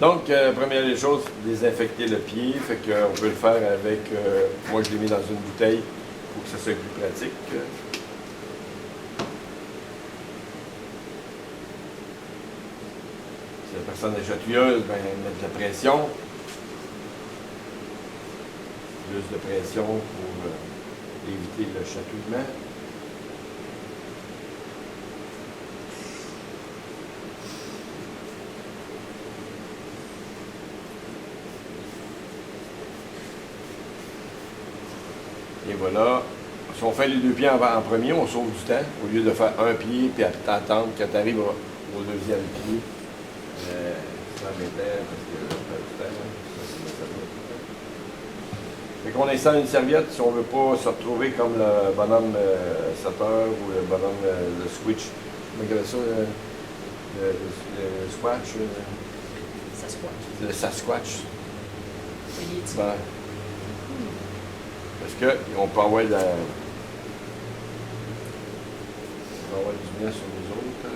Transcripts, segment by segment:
Donc, première des choses, désinfecter le pied. Fait qu'on peut le faire avec, moi je l'ai mis dans une bouteille pour que ça soit plus pratique. Si la personne est chatouilleuse, ben, mettre de la pression. Plus de pression pour éviter le chatouillement. Et voilà. Si on fait les deux pieds en premier, on sauve du temps. Au lieu de faire un pied puis attendre quand tu arrives au deuxième pied. Ça m'étonne parce que ça fait du temps. Fait qu'on installe une serviette si on ne veut pas se retrouver comme le bonhomme 7 heures ou le bonhomme le switch. Comment on appelle ça? Le squash? Sasquatch. Le Sasquatch. Oui, Ben, parce qu'on peut avoir du bien sur nous autres.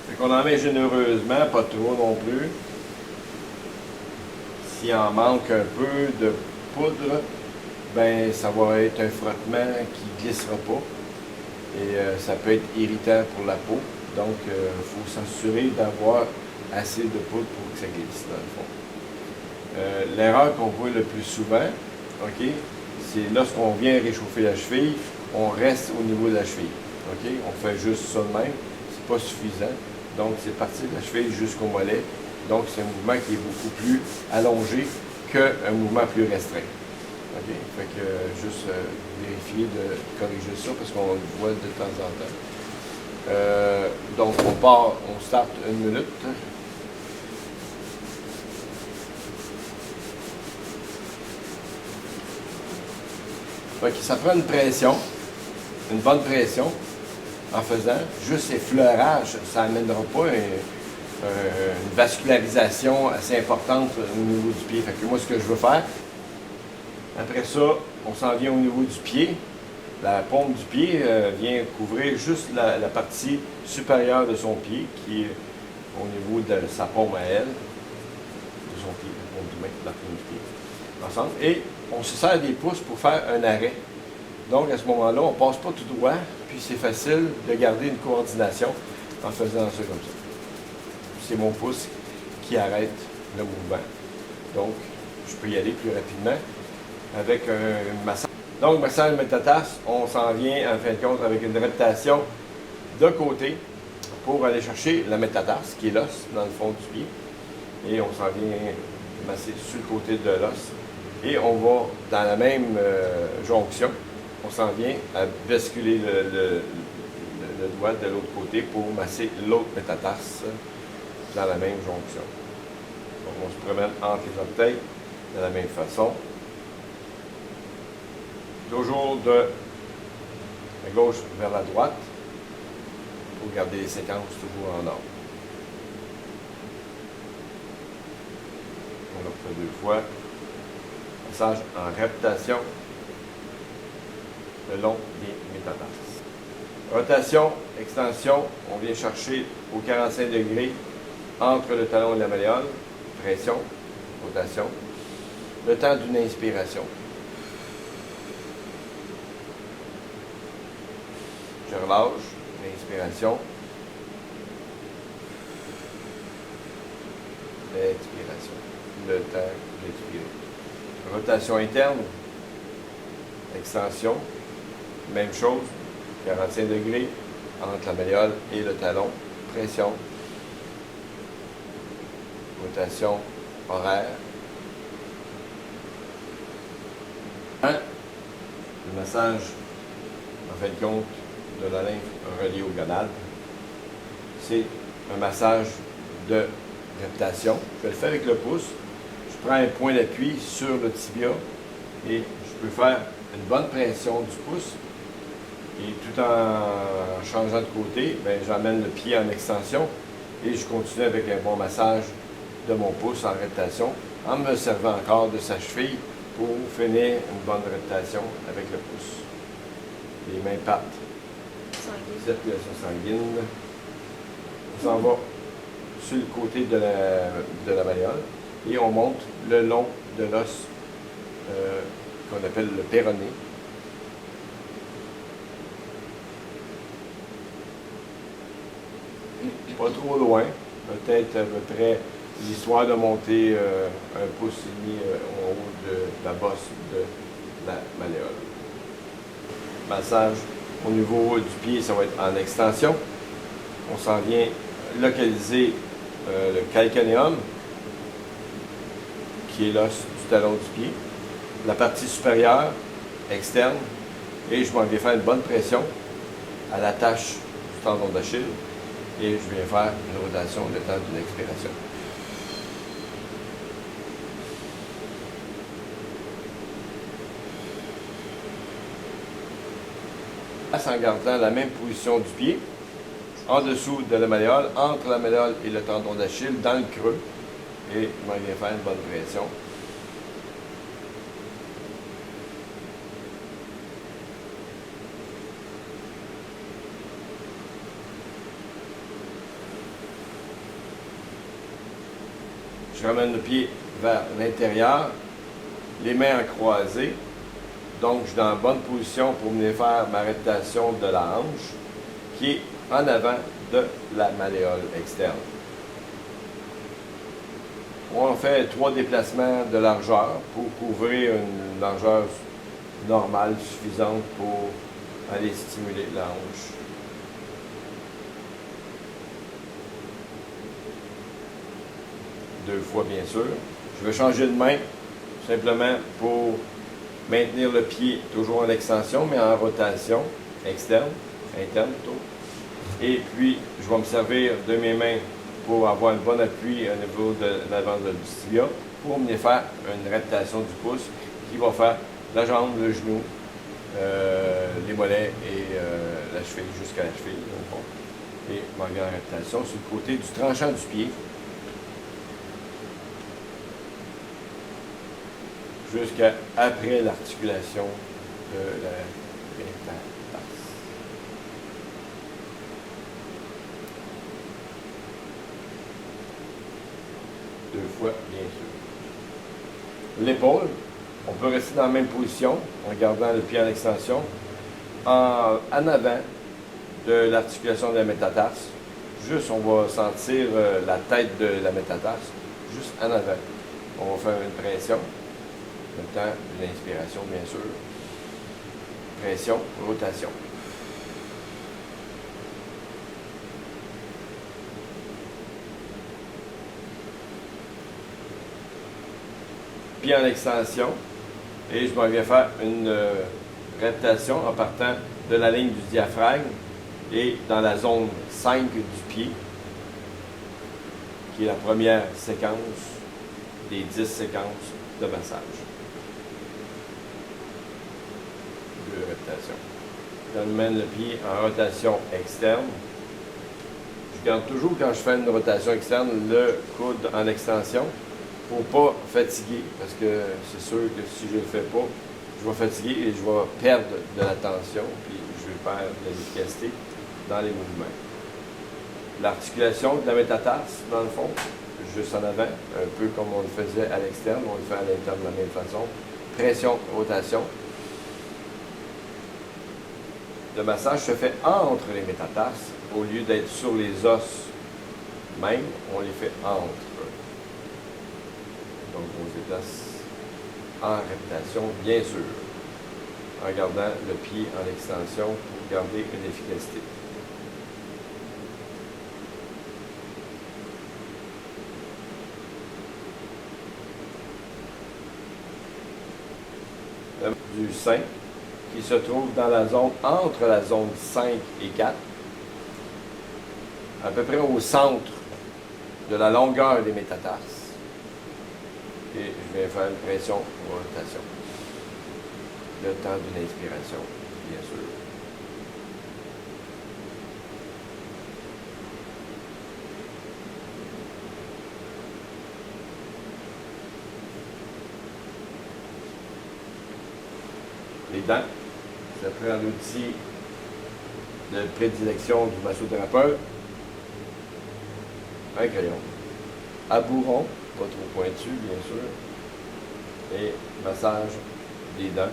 Fait qu'on en met généreusement, pas trop non plus. S'il en manque un peu de poudre, ben ça va être un frottement qui ne glissera pas. Et ça peut être irritant pour la peau. Donc, il faut s'assurer d'avoir assez de poudre pour que ça glisse, dans le fond. L'erreur qu'on voit le plus souvent, OK, c'est lorsqu'on vient réchauffer la cheville, on reste au niveau de la cheville. OK? On fait juste ça de même. C'est pas suffisant. Donc, c'est partir de la cheville jusqu'au mollet. Donc, c'est un mouvement qui est beaucoup plus allongé qu'un mouvement plus restreint. OK? Fait que juste vérifier de corriger ça parce qu'on le voit de temps en temps. Donc, on start 1 minute. Donc, ça prend une pression, une bonne pression en faisant. Juste effleurage, ça n'amènera pas une vascularisation assez importante au niveau du pied. Fait que moi, ce que je veux faire, après ça, on s'en vient au niveau du pied. La paume du pied vient couvrir juste la partie supérieure de son pied, qui est au niveau de sa paume à elle, de son pied, la paume du main, la paume du pied, ensemble. Et on se sert des pouces pour faire un arrêt. Donc à ce moment-là, on ne passe pas tout droit, puis c'est facile de garder une coordination en faisant ça comme ça. C'est mon pouce qui arrête le mouvement. Donc, je peux y aller plus rapidement avec un massage. Donc, massage métatarse, on s'en vient en fin de compte avec une reptation de côté pour aller chercher la métatarse, qui est l'os dans le fond du pied. Et on s'en vient masser sur le côté de l'os. Et on va, dans la même jonction, on s'en vient à basculer le doigt de l'autre côté pour masser l'autre métatarse dans la même jonction. Donc, on se promène entre les orteils de la même façon. Toujours de la gauche vers la droite pour garder les séquences toujours en ordre. On le refait 2 fois. Massage en reptation le long des métatarses. Rotation, extension, on vient chercher au 45 degrés entre le talon et la malléole. Pression, rotation. Le temps d'une inspiration. Je relâche, l'inspiration, l'expiration, le temps d'expirer. Rotation interne, extension, même chose, 45 degrés entre la malléole et le talon, pression, rotation horaire. Le massage, en fin de compte, de la lymphe reliée aux gonades. C'est un massage de reptation. Je vais le faire avec le pouce. Je prends un point d'appui sur le tibia et je peux faire une bonne pression du pouce. Et tout en changeant de côté, j'emmène le pied en extension et je continue avec un bon massage de mon pouce en reptation en me servant encore de sa cheville pour finir une bonne reptation avec le pouce. Les mains partent. Sanguine. Circulation sanguine. On s'en va sur le côté de la malléole et on monte le long de l'os qu'on appelle le péroné. Pas trop loin, peut-être à peu près l'histoire de monter 1,5 pouce en haut de la bosse de la malléole. Massage au niveau du pied, ça va être en extension. On s'en vient localiser le calcanéum, qui est l'os du talon du pied, la partie supérieure, externe, et je m'en vais faire une bonne pression à la tâche du tendon d'Achille, et je viens faire une rotation le temps d'une expiration. En gardant la même position du pied, en dessous de la malléole, entre la malléole et le tendon d'Achille, dans le creux, et je m'en viens faire une bonne pression. Je ramène le pied vers l'intérieur, les mains en croisée. Donc, je suis dans la bonne position pour venir faire ma rotation de la hanche, qui est en avant de la malléole externe. On fait 3 déplacements de largeur pour couvrir une largeur normale, suffisante pour aller stimuler la hanche. Deux fois, bien sûr. Je vais changer de main, simplement pour maintenir le pied toujours en extension, mais en rotation externe, interne plutôt. Et puis, je vais me servir de mes mains pour avoir un bon appui au niveau de l'avant de l'istria, pour venir faire une rotation du pouce qui va faire la jambe, le genou, les mollets et la cheville, jusqu'à la cheville, au fond. Et ma grande rotation sur le côté du tranchant du pied, jusqu'à après l'articulation de la métatarse. Deux fois, bien sûr. L'épaule, on peut rester dans la même position en gardant le pied en extension, en avant de l'articulation de la métatarse. Juste, on va sentir la tête de la métatarse, juste en avant. On va faire une pression. Le temps d'une inspiration, bien sûr. Pression, rotation. Pied en extension. Et je m'en viens faire une rotation en partant de la ligne du diaphragme et dans la zone 5 du pied, qui est la première séquence des 10 séquences de massage. Rotation. J'amène le pied en rotation externe. Je garde toujours, quand je fais une rotation externe, le coude en extension pour ne pas fatiguer, parce que c'est sûr que si je ne le fais pas, je vais fatiguer et je vais perdre de la tension, puis je vais perdre de l'efficacité dans les mouvements. L'articulation de la métatarse, dans le fond, juste en avant, un peu comme on le faisait à l'externe, on le fait à l'interne de la même façon. Pression, rotation. Le massage se fait entre les métatarses, au lieu d'être sur les os même, on les fait entre. Donc, on se déplace en rotation, bien sûr, en gardant le pied en extension pour garder une efficacité. Du sein, qui se trouve dans la zone, entre la zone 5 et 4, à peu près au centre de la longueur des métatarses. Et je vais faire une pression ou rotation. Le temps d'une inspiration, bien sûr. Les dents, Ça prend l'outil de prédilection du massothérapeute. Un crayon. À bourron, pas trop pointu, bien sûr. Et massage des dents.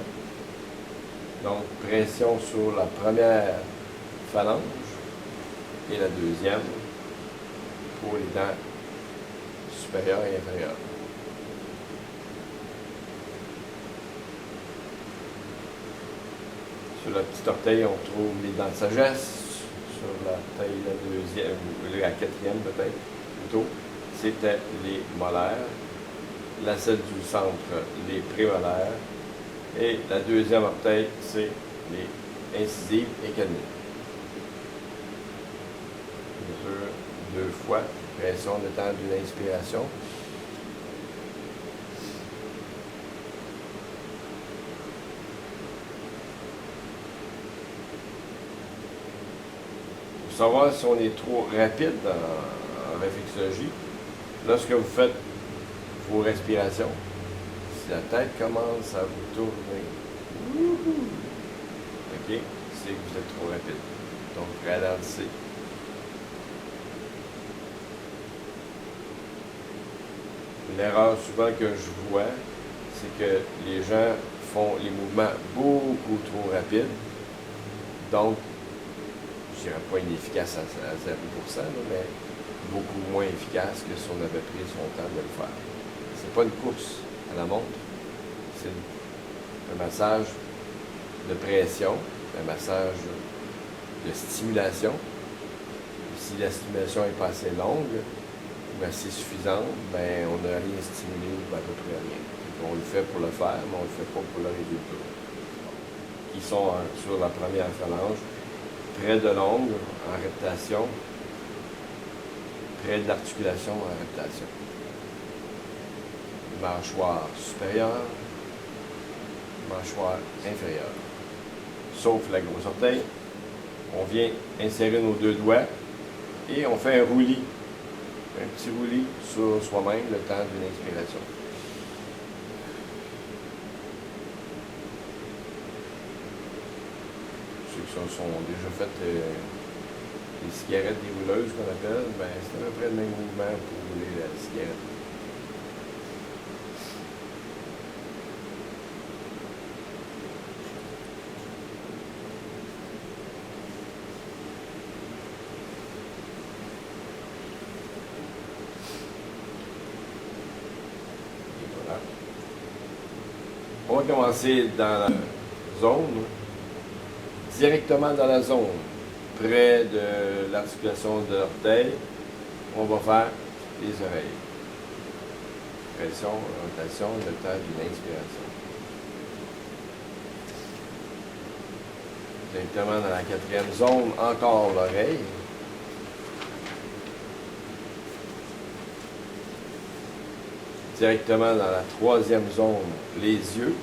Donc, pression sur la première phalange et la deuxième pour les dents supérieures et inférieures. Sur le petit orteil, on trouve les dents de sagesse. Sur la taille, la deuxième, ou la quatrième peut-être, plutôt, c'était les molaires. La celle du centre, les prémolaires. Et la deuxième orteil, c'est les incisives et canines. Bien sûr, 2 fois, pression le temps d'une inspiration. Pour savoir si on est trop rapide en réflexologie, lorsque vous faites vos respirations, si la tête commence à vous tourner, OK, c'est que vous êtes trop rapide. Donc, ralentissez. L'erreur souvent que je vois, c'est que les gens font les mouvements beaucoup trop rapides. Donc, je dirais pas inefficace à 0%, mais beaucoup moins efficace que si on avait pris son temps de le faire. C'est pas une course à la montre, c'est un massage de pression, un massage de stimulation. Si la stimulation n'est pas assez longue ou assez suffisante, ben on n'a rien stimulé ou à peu près rien. On le fait pour le faire, mais on ne le fait pas pour le résultat. Ils sont sur la première phalange, près de l'ongle, en reptation, près de l'articulation, en reptation. Mâchoire supérieure, mâchoire inférieure. Sauf la grosse orteil, on vient insérer nos 2 doigts et on fait un roulis. Un petit roulis sur soi-même le temps d'une inspiration. Ceux qui sont déjà fait les cigarettes dérouleuses qu'on appelle, ben, c'est à peu près le même mouvement pour rouler la cigarette. On va commencer dans la zone, directement dans la zone, près de l'articulation de l'orteil, on va faire les oreilles. Pression, rotation, le temps d'une inspiration. Directement dans la 4e zone, encore l'oreille. Directement dans la 3e zone, les yeux.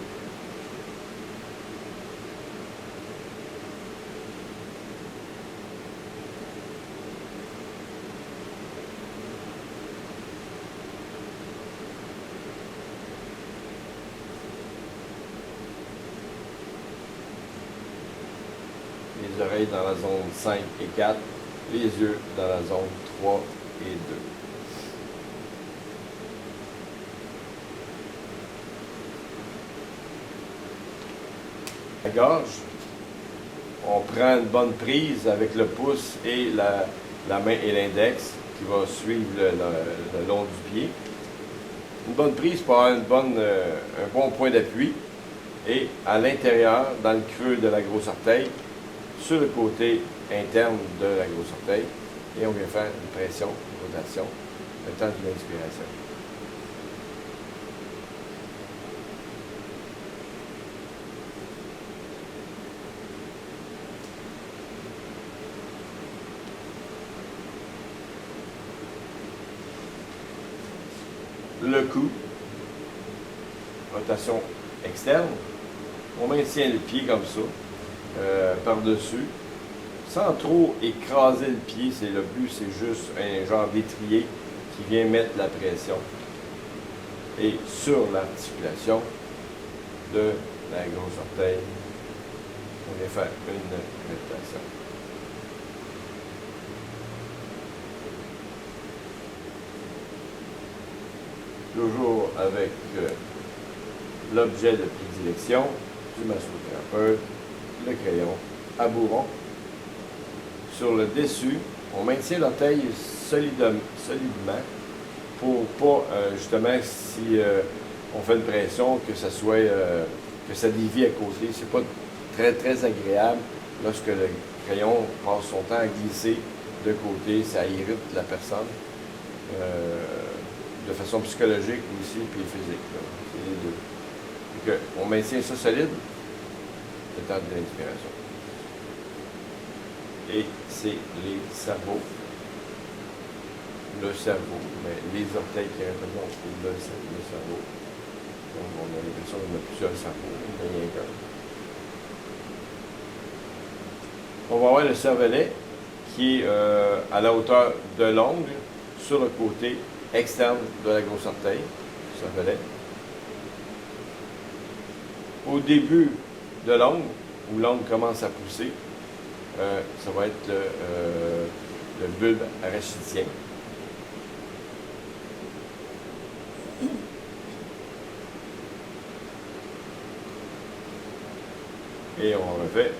Les oreilles dans la zone 5 et 4, les yeux dans la zone 3 et 2. La gorge, on prend une bonne prise avec le pouce et la main et l'index qui va suivre le long du pied. Une bonne prise pour avoir un bon point d'appui et à l'intérieur, dans le creux de la grosse orteil, sur le côté interne de la grosse orteil, et on vient faire une pression, une rotation, le temps d'une inspiration. Le cou, rotation externe, on maintient le pied comme ça, par-dessus, sans trop écraser le pied, c'est le but, c'est juste un genre d'étrier qui vient mettre la pression et sur l'articulation de la grosse orteil On vient faire une réputation. Toujours avec l'objet de prédilection du massothérapeute, le crayon à bourron. Sur le dessus, on maintient l'orteil solidement pour pas, justement, si on fait une pression, que ça soit, que ça dévie à côté. C'est pas très, très agréable lorsque le crayon passe son temps à glisser de côté. Ça irrite la personne de façon psychologique aussi, puis physique. C'est les deux. Donc, on maintient ça solide le temps de l'inspiration. Et c'est les cerveaux. Le cerveau, mais les orteils qui représentent le cerveau. Donc, on a l'impression qu'on a plusieurs cerveaux, il n'y a rien qu'un. On va avoir le cervelet qui est à la hauteur de l'ongle sur le côté externe de la grosse orteil, cervelet. Au début de l'ongle, où l'ongle commence à pousser, ça va être le bulbe arachidien. Et on refait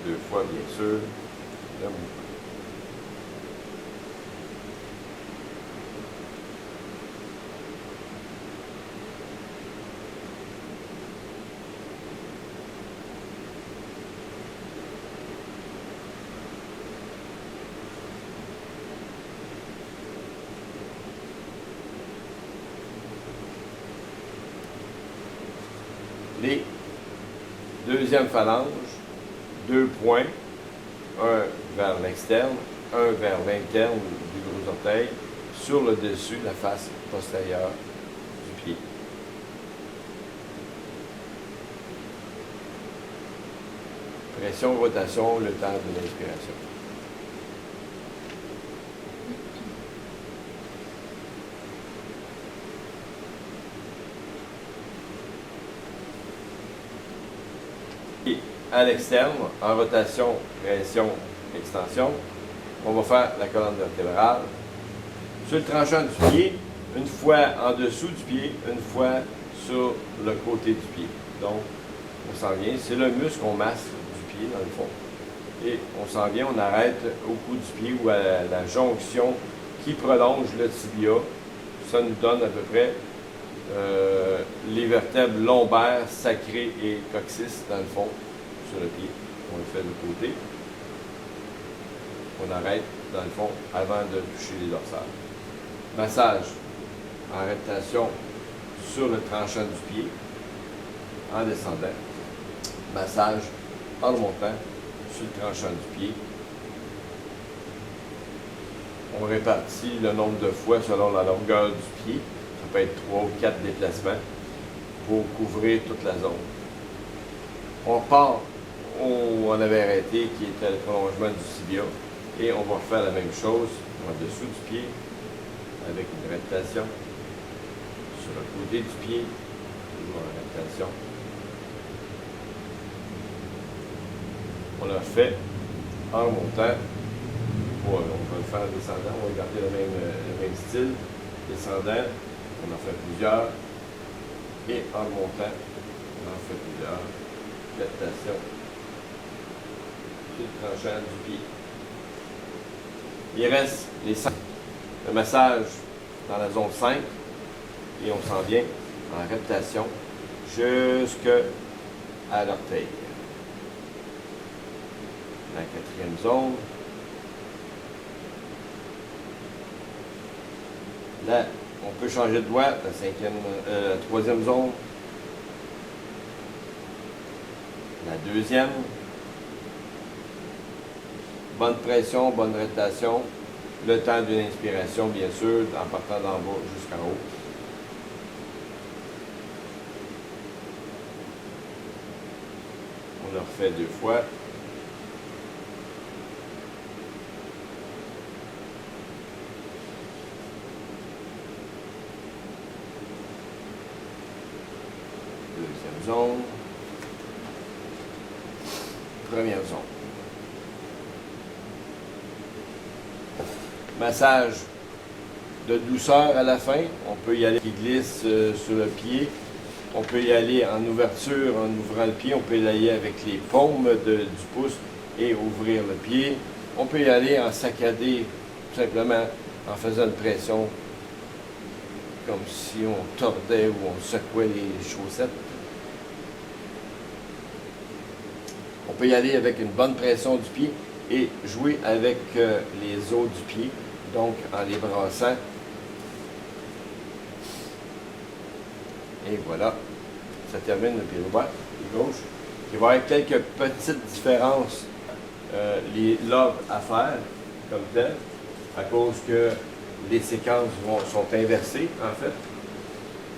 2 fois, bien sûr, le mouvement. Les deuxièmes phalanges, 2 points, un vers l'externe, un vers l'interne du gros orteil, sur le dessus, la face postérieure du pied. Pression, rotation, le temps de l'inspiration. Et à l'externe, en rotation, pression, extension, on va faire la colonne vertébrale. Sur le tranchant du pied, une fois en dessous du pied, une fois sur le côté du pied. Donc, on s'en vient. C'est le muscle qu'on masse du pied, dans le fond. Et on s'en vient, on arrête au bout du pied ou à la jonction qui prolonge le tibia. Ça nous donne à peu près les vertèbres lombaires, sacrées et coccyx, dans le fond, sur le pied. On le fait de côté. On arrête, dans le fond, avant de toucher les dorsales. Massage en réputation sur le tranchant du pied, en descendant. Massage en remontant sur le tranchant du pied. On répartit le nombre de fois selon la longueur du pied. Ça peut être 3 ou 4 déplacements pour couvrir toute la zone. On part où on avait arrêté, qui était le prolongement du tibia, et on va faire la même chose en dessous du pied, avec une réputation sur le côté du pied, toujours en réputation. On l'a fait en remontant. On va le faire en descendant, on va garder le même style. Descendant, on en fait plusieurs. Et en remontant, on en fait plusieurs. Réputation sur le tranchant du pied. Il reste les 5. Le massage dans la zone 5 et on s'en vient en réputation jusqu'à l'orteil. La 4e zone. Là, on peut changer de doigt, la 3e zone. La 2e. Bonne pression, bonne réputation. Le temps d'une inspiration, bien sûr, en partant d'en bas jusqu'en haut. On le refait 2 fois. Deuxième zone. première zone. Massage de douceur à la fin. On peut y aller qui glisse sur le pied. On peut y aller en ouverture, en ouvrant le pied. On peut y aller avec les paumes du pouce et ouvrir le pied. On peut y aller en saccadé, tout simplement en faisant une pression comme si on tordait ou on secouait les chaussettes. On peut y aller avec une bonne pression du pied et jouer avec les os du pied, donc en les brassant. Et voilà, ça termine le pied droit, pied gauche. Il va y avoir quelques petites différences les lobes à faire, comme tel, à cause que les séquences sont inversées, en fait.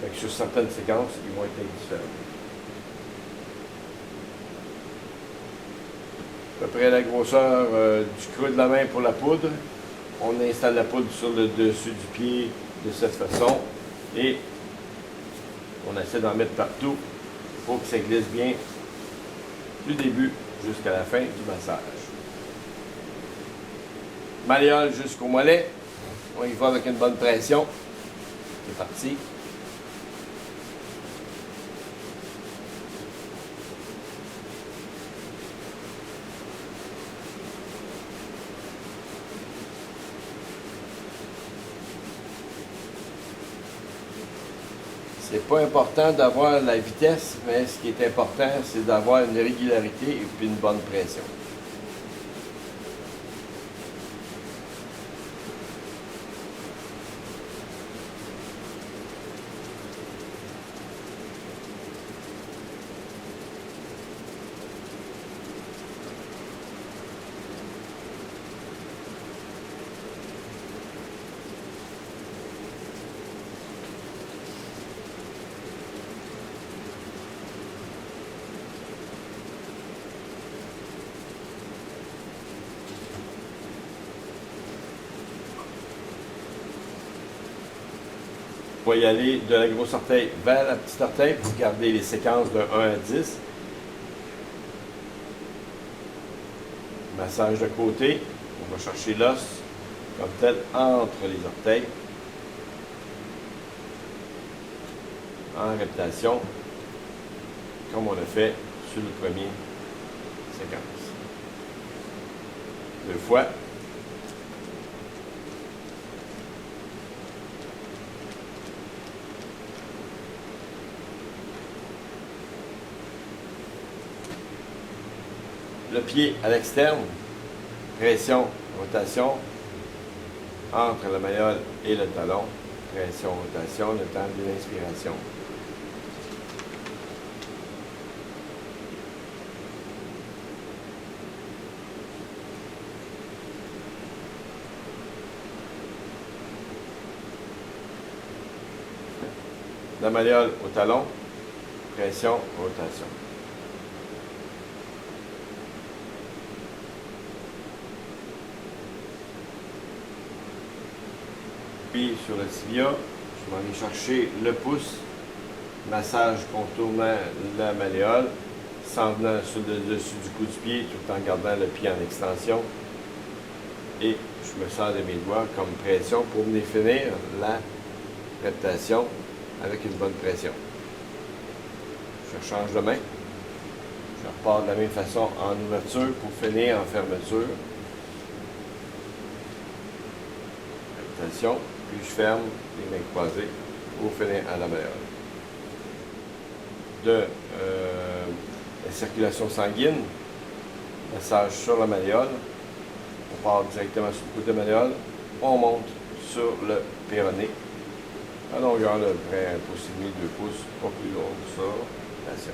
Fait que sur certaines séquences, ils vont être différents. À peu près la grosseur du creux de la main pour la poudre. On installe la poudre sur le dessus du pied de cette façon et on essaie d'en mettre partout pour que ça glisse bien du début jusqu'à la fin du massage. Malléole jusqu'au mollet. On y va avec une bonne pression. C'est parti. C'est pas important d'avoir la vitesse, mais ce qui est important, c'est d'avoir une régularité et puis une bonne pression. On va y aller de la grosse orteil vers la petite orteil pour garder les séquences de 1 à 10. Massage de côté. On va chercher l'os comme tel entre les orteils. En répétition, comme on l'a fait sur le premier séquence. 2 fois. Le pied à l'externe, pression, rotation, entre la malléole et le talon, pression, rotation, le temps de l'inspiration. La malléole au talon, pression, rotation. Puis sur le tibia, je vais aller chercher le pouce, massage contournant la malléole, s'en venant sur le dessus du cou du pied tout en gardant le pied en extension. Et je me sers de mes doigts comme pression pour venir finir la répétition avec une bonne pression. Je change de main. Je repars de la même façon en ouverture pour finir en fermeture. Répétition. Puis je ferme les mains croisées pour finir à la malléole. De la circulation sanguine, massage sur la malléole. On part directement sur le côté de la malléole. On monte sur le péroné. À longueur de près 1,5 pouce, 2 pouces, pas plus long que ça. Attention.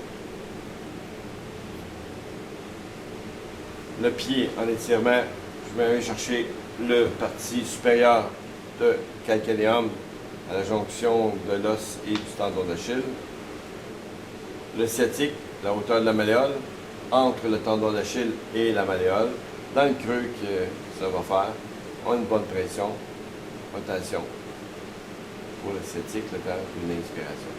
Le pied en étirement, je vais aller chercher le partie supérieure de calcanéum à la jonction de l'os et du tendon d'Achille. Le sciatique, la hauteur de la malléole, entre le tendon d'Achille et la malléole, dans le creux que ça va faire. On a une bonne pression, rotation pour le sciatique, le temps d'une inspiration.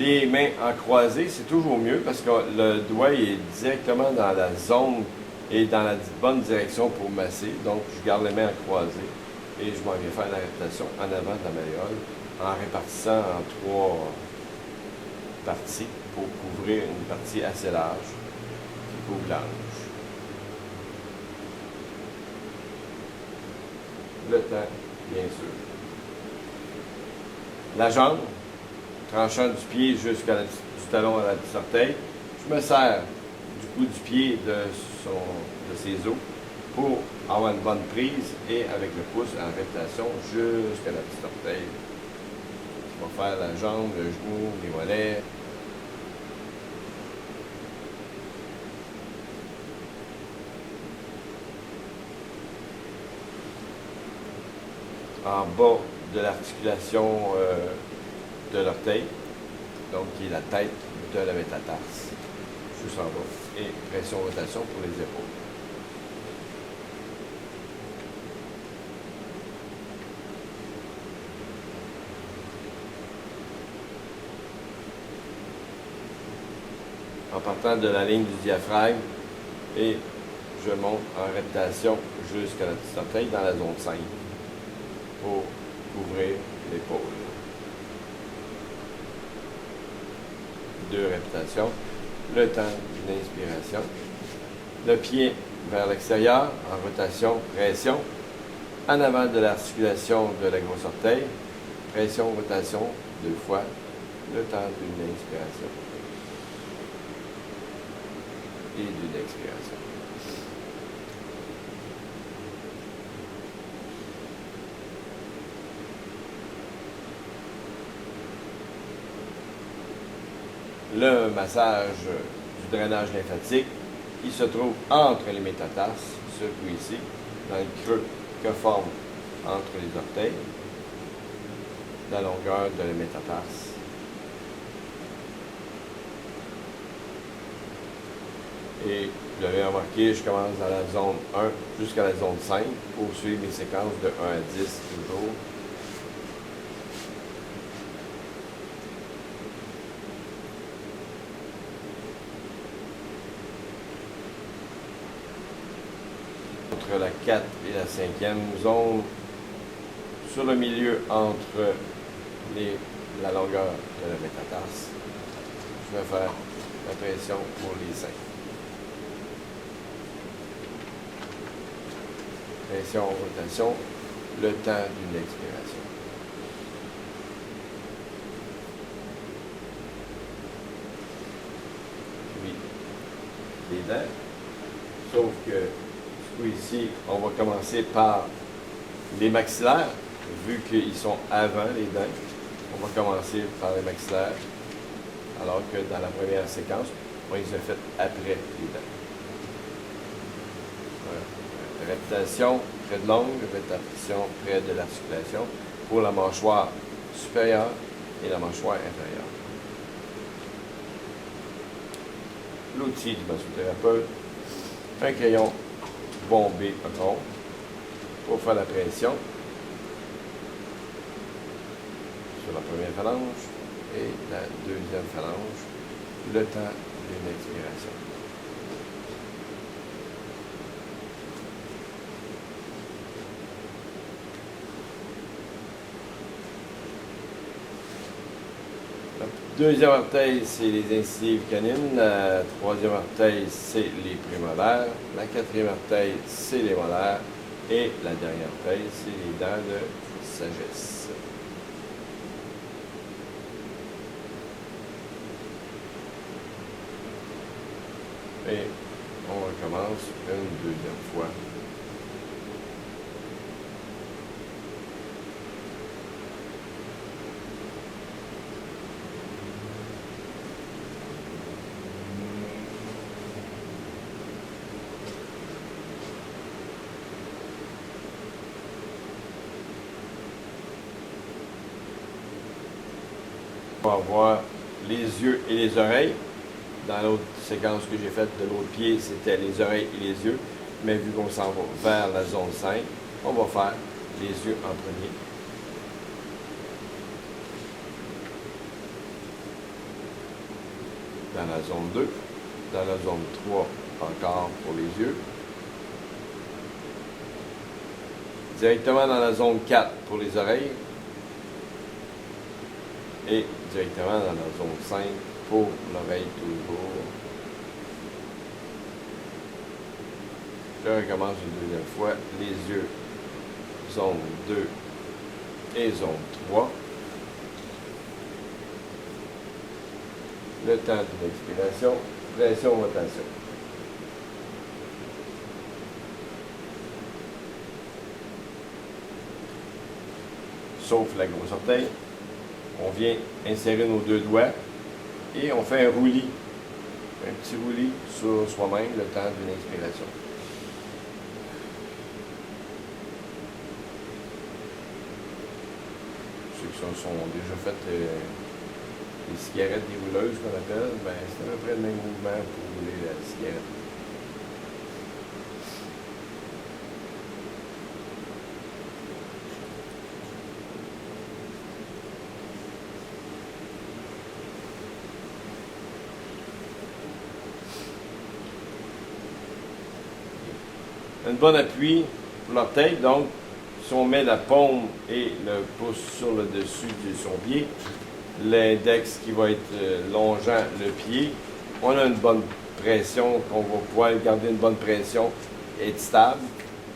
Les mains en croisée, c'est toujours mieux parce que le doigt est directement dans la zone et dans la bonne direction pour masser. Donc, je garde les mains en croisée et je m'en viens faire la répétition en avant de la malléole en répartissant en 3 parties pour couvrir une partie assez large qui couvre la hanche. Le temps, bien sûr. La jambe, tranchant du pied jusqu'à du talon à la petite orteil, je me sers du coup du pied de ses os pour avoir une bonne prise et avec le pouce en répétition jusqu'à la petite orteil. On va faire la jambe, le genou, les mollets. En bas de l'articulation de l'orteil, donc qui est la tête de la métatarse, juste en bas, et pression-rotation pour les épaules. En partant de la ligne du diaphragme, et je monte en répétition jusqu'à la petite orteil dans la zone 5 pour couvrir l'épaule. 2 répétitions. Le temps d'une inspiration. Le pied vers l'extérieur en rotation, pression. En avant de l'articulation de la grosse orteil. Pression, rotation, 2 fois. Le temps d'une inspiration. Et d'une expiration. Le massage du drainage lymphatique, il se trouve entre les métatarses, ce coup ici, dans le creux que forme entre les orteils, la longueur de la métatarse. Et vous avez remarqué, je commence dans la zone 1 jusqu'à la zone 5 pour suivre mes séquences de 1 à 10 toujours. Entre la 4 et la 5e zone, sur le milieu entre la longueur de la métatarse, je vais faire la pression pour les seins. Pression, rotation, le temps d'une expiration. Puis, les dents, sauf que ici, on va commencer par les maxillaires, vu qu'ils sont avant les dents. On va commencer par les maxillaires, alors que dans la première séquence, on les a faites après les dents. Voilà. Répétition très longue, répétition près de l'articulation pour la mâchoire supérieure et la mâchoire inférieure. L'outil du massothérapeute, un crayon bombé en rond pour faire la pression sur la première phalange et la deuxième phalange, le temps d'une expiration. Le deuxième orteil, c'est les incisives canines. La troisième orteil, c'est les prémolaires. La quatrième orteil, c'est les molaires. Et la dernière orteil, c'est les dents de sagesse. Et on recommence une deuxième fois. On va voir les yeux et les oreilles. Dans l'autre séquence que j'ai faite de l'autre pied, c'était les oreilles et les yeux. Mais vu qu'on s'en va vers la zone 5, on va faire les yeux en premier. dans la zone 2, dans la zone 3 encore pour les yeux, directement dans la zone 4 pour les oreilles et directement dans la zone 5 pour l'oreille toujours. Je recommence une deuxième fois, les yeux, zone 2 et zone 3. Le temps d'une expiration, pression, rotation. Sauf la grosse orteil, on vient insérer nos deux doigts et on fait un roulis, un petit roulis sur soi-même le temps d'une expiration. Ceux qui sont déjà fait les cigarettes dérouleuses qu'on appelle, ben, c'est à peu près le même mouvement pour rouler la cigarette. Un bon appui pour l'orteil, donc si on met la paume et le pouce sur le dessus de son pied, l'index qui va être longeant le pied, on a une bonne pression, qu'on va pouvoir garder une bonne pression et être stable.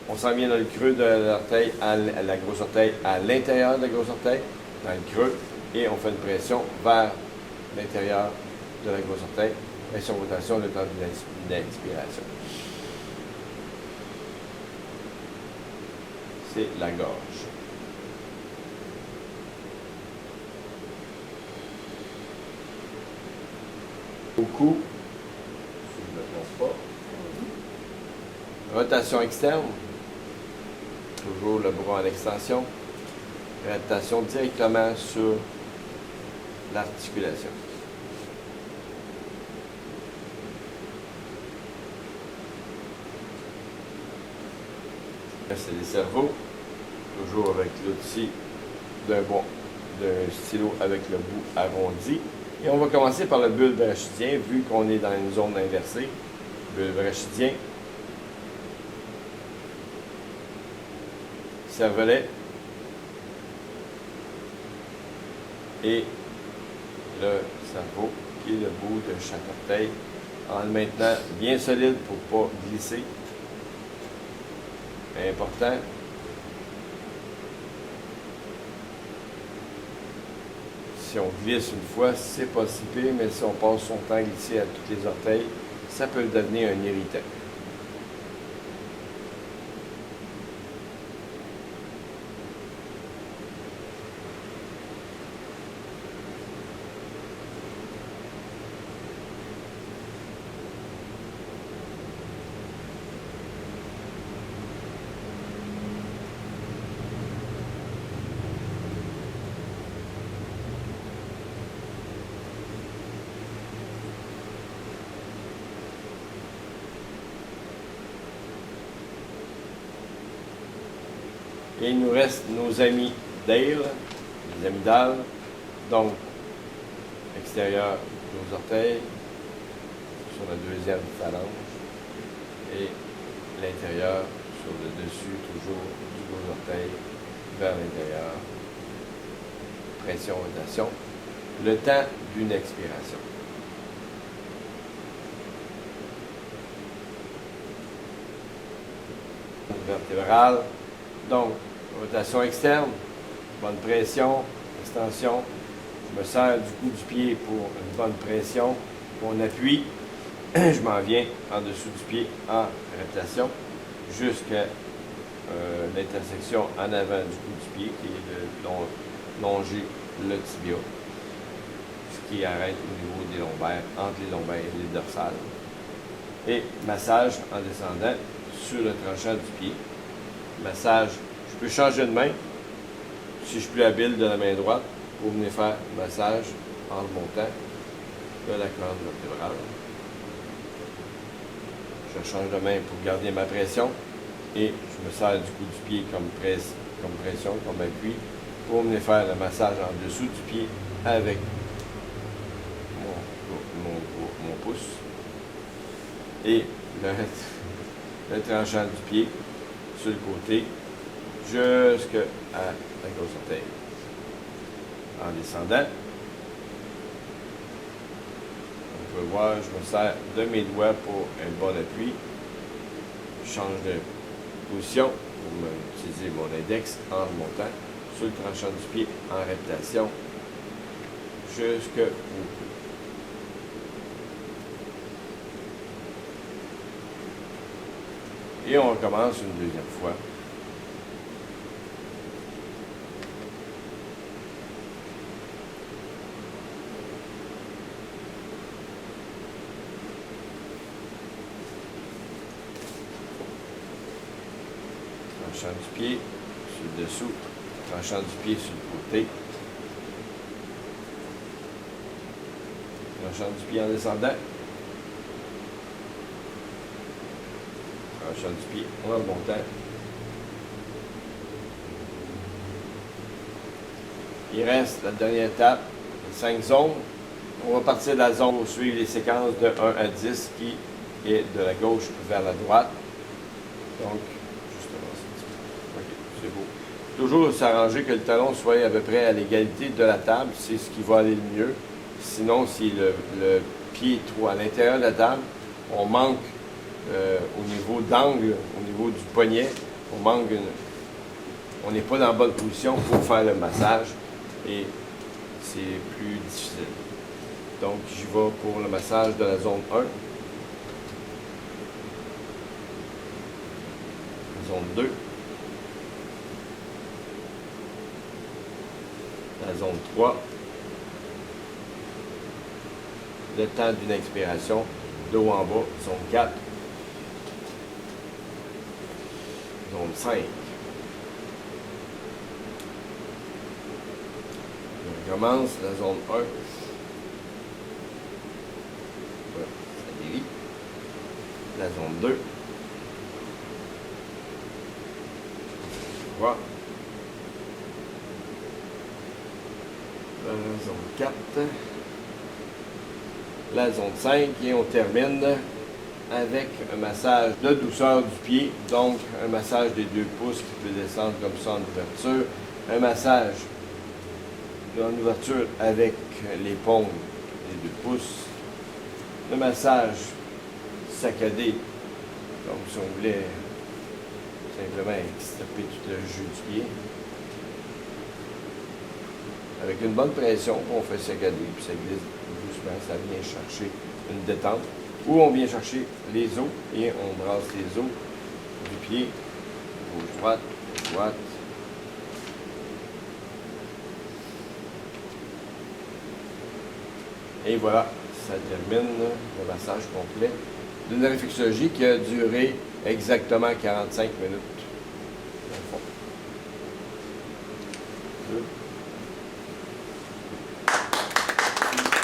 On s'en vient dans le creux de l'orteil, à la grosse orteil, à l'intérieur de la grosse orteil, dans le creux, et on fait une pression vers l'intérieur de la grosse orteil, pression rotation le temps d'une expiration. C'est la gorge. Au cou, si je ne me trompe pas. Rotation externe, toujours le bras en extension. Rotation directement sur l'articulation. Là, c'est les cerveaux, toujours avec l'outil d'un stylo avec le bout arrondi. Et on va commencer par le bulbe rachidien, vu qu'on est dans une zone inversée. Bulbe rachidien, cervelet et le cerveau qui est le bout de chaque orteil, en le maintenant bien solide pour ne pas glisser. Important. Si on glisse une fois, c'est pas si pire, mais si on passe son temps à glisser à tous les orteils, ça peut devenir un irritant. Et il nous reste nos amis d'aile, les amygdales, donc extérieur de nos orteils, sur la deuxième phalange, et l'intérieur sur le dessus, toujours du gros orteil, vers l'intérieur. Pression, rotation. Le temps d'une expiration. Vertébrale. Donc, rotation externe, bonne pression, extension. Je me sers du coup du pied pour une bonne pression. Mon appui, je m'en viens en dessous du pied en rotation jusqu'à l'intersection en avant du coup du pied qui est de longer le tibia, ce qui arrête au niveau des lombaires, entre les lombaires et les dorsales. Et massage en descendant sur le tranchant du pied. Massage, je peux changer de main si je suis plus habile de la main droite pour venir faire massage en remontant de la colonne vertébrale. Je change de main pour garder ma pression et je me sers du coup du pied comme pression, comme appui pour venir faire le massage en dessous du pied avec et le tranchant du pied sur le côté jusqu'à la grosse orteil. En descendant, on peut voir, je me sers de mes doigts pour un bon appui. Je change de position pour utiliser mon index en remontant sur le tranchant du pied en réputation jusqu'au bout. Et on recommence une deuxième fois. Tranchant du pied sur le dessous, tranchant du pied sur le côté. Tranchant du pied en descendant. Tranchant du pied en remontant. Il reste la dernière étape, 5 zones. On va partir de la zone pour suivre les séquences de 1 à 10 qui est de la gauche vers la droite. Donc, justement, c'est beau. Toujours s'arranger que le talon soit à peu près à l'égalité de la table, c'est ce qui va aller le mieux. Sinon, si le pied est trop à l'intérieur de la table, on manque au niveau d'angle, au niveau du poignet, on n'est pas dans la bonne position pour faire le massage et c'est plus difficile. Donc, j'y vais pour le massage de la zone 1. Zone 2. La zone 3. Le temps d'une expiration, dos en bas, zone 4. Zone 5. On commence la zone 1. Ça dévie. La zone 2. 3. La zone 4. La zone 5 et on termine avec un massage de douceur du pied, donc un massage des 2 pouces qui peut descendre comme ça en ouverture, un massage en ouverture avec les paumes des 2 pouces, le massage saccadé, donc si on voulait simplement extirper tout le jus du pied, avec une bonne pression, on fait saccader, puis ça glisse doucement, ça vient chercher une détente, ou on vient chercher les os et on brasse les os du pied, gauche-droite, droite. Et voilà, ça termine le massage complet d'une réflexologie qui a duré exactement 45 minutes. Dans le fond.